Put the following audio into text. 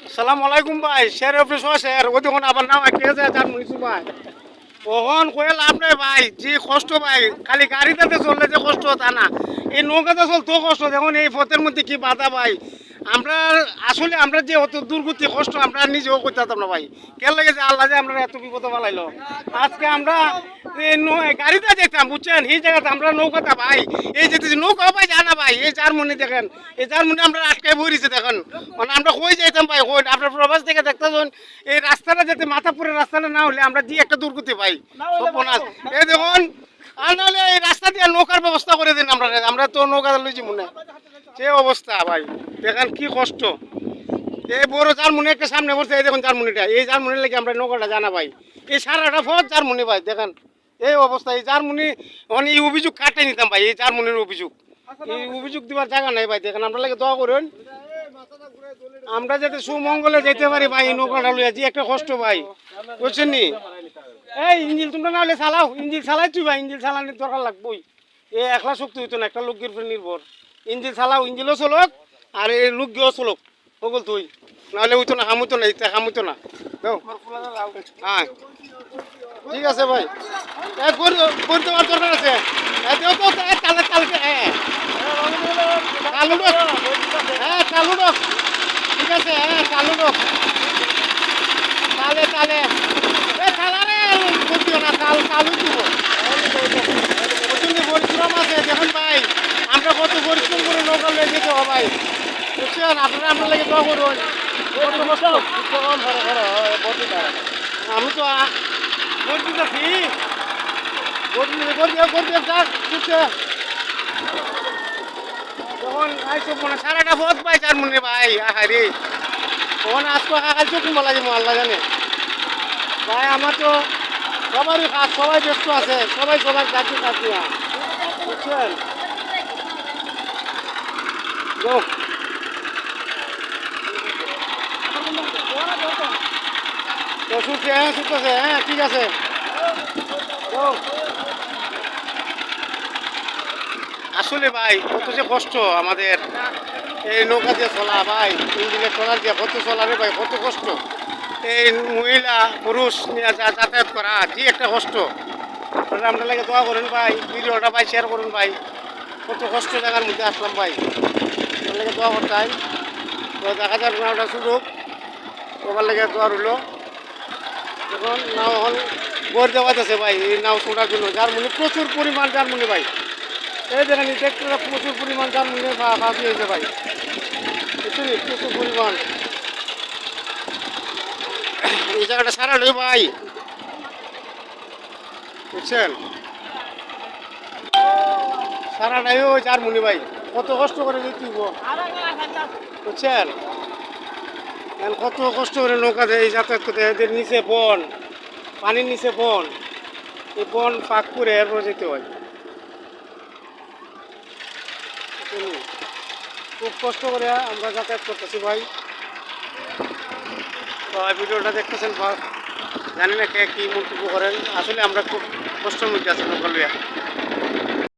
আসসালামু আলাইকুম ভাই, শেয়ার অফিস শেয়ার ওই দেখুন আবার নাম কে আছে জানমুনি ভাই। কখন কয়ে লাভ নেই ভাই, যে কষ্ট ভাই খালি গাড়িটাতে চললে যে কষ্ট তা না, এই নৌকাতে চলতেও কষ্ট। দেখুন এই পথের মধ্যে কি বাধা ভাই। আমরা আসলে আমরা যে অত দুর্গতি কষ্ট আমরা নিজেও করতে পারতাম না ভাই। কেন লেগেছে আল্লাহ যে আমরা এত বিপদ বালাইলো। আজকে আমরা গাড়িতে যেতাম বুঝছেন, এই জায়গাতে আমরা নৌকাতে ভাই এই যেতেছি নৌকা ভাই জানা ভাই, এই চার মনে দেখেন, এই চার মনে আমরা আটকে বইছি দেখেন। মানে আমরা কই যাইতাম ভাই, কই আপনার প্রবাস থেকে দেখতেছেন এই রাস্তাটা যাতে মাথাপুরের রাস্তাটা না হলে আমরা যে একটা দুর্গতি ভাই সর্বনাশ। এই দেখুন আর নাহলে এই রাস্তা দিয়ে নৌকার ব্যবস্থা করে দিন আমরা, আমরা তো নৌকা লইছি মনে সে অবস্থা ভাই। দেখেন কি কষ্ট। এই বড় জার্মনি একটা সামনে বসে, এই দেখুন জার্মনিটা, এই জার্মনির লাগে আমরা নৌকাটা জানা ভাই। এই সারাটা পথ জার্মনি ভাই দেখেন এই অবস্থা। এই জার্মনি মানে এই অভিযোগ কাটে নিতাম ভাই, এই জার্মনির অভিযোগ, এই অভিযোগ দেওয়ার জায়গা নাই ভাই। দেখেন আমরা লাগে দোয়া করুন আমরা যাতে সুমঙ্গলে যেতে পারি ভাই। এই নৌকাটা লইয়া যে একটা কষ্ট ভাই বুঝছেন নি। এই ইঞ্জিল তোমরা না হলে চালাও, ইঞ্জিল চালাই তুই ভাই, ইঞ্জিল চালানোর দরকার লাগবেই। এ একলা শক্তি হইতো না, একটা লোকের উপর নির্ভর। ইঞ্জিল চালাও, ইঞ্জিলও চলক আর এই লোককেও চলক সকল তুই, নাহলে হইতো না, হামুতো না, ইতে হামুতো না। হ্যাঁ ঠিক আছে ভাই, করে দেওয়ার দরকার আছে। তালে তালকে হ্যাঁ চালু ডক, হ্যাঁ চালু ডক, ঠিক আছে হ্যাঁ চালু ডক, তালে তালে তালারে করতেও না, চালু দিব। প্রচন্ড পরিশ্রম আছে দেখুন ভাই, আমরা কত পরিশ্রম করে নৌকা লয়ে যেতে হবে ভাই বুঝছেন। আপনারা আপনার লাগে দোয়া করুন। আমি তো ভোট দিতেছি, তখন আইসব মনে সারাটা পথ পাই চার মনে ভাই। আহারে তখন আজকে কাকাল চোখ লাগে আল্লাহ জানে ভাই। আমার তো সবারই কাজ, সবাই ব্যস্ত আছে, সবাই সবার কাছে কাজ নেওয়া বুঝছেন। শুনছে হ্যাঁ শুনতেছে হ্যাঁ ঠিক আছে। আসলে ভাই কত যে কষ্ট আমাদের এই নৌকা দিয়ে চলা ভাই, ইঞ্জিনের ট্রলার দিয়ে কত চলারে ভাই, কত কষ্ট। এই মহিলা পুরুষ নিয়ে যাতায়াত করা যে একটা কষ্ট। আমরা লাগে দোয়া করুন ভাই, ভিডিওটা ভাই শেয়ার করুন ভাই। কত কষ্ট জায়গার মধ্যে আসলাম ভাই, লাগে দোয়া করতাম। তো দেখা যাক না ওটা সুযোগ সবার লাগে দোয়া রইল। এখন নাও এখন গড় দেওয়া আছে ভাই, এই নাও ছোটার জন্য জার্মনি প্রচুর পরিমাণ জার্মনি ভাই। এই দেখেন ট্রাক্টরে প্রচুর পরিমাণ জার্মনি ভাবি হয়েছে ভাই বুঝছেন, প্রচুর পরিমাণ। এই জায়গাটা সারা লই ভাই বুঝছেন, সারাটাই ওই জার্মনি ভাই। কত কষ্ট করে যেতে বুঝছেন, কত কষ্ট করে নৌকাতে এই যাতায়াত করতে। এদের নিচে বন, পানির নিচে বন, এই বন পাক করে এরপর যেতে হয়। খুব কষ্ট করে আমরা যাতায়াত করতেছি ভাই। তো ভিডিওটা দেখতেছেন জানি না কে কী মন্তব্য করেন। আসলে আমরা খুব কষ্টের মধ্যে আছি নৌকা লইয়া।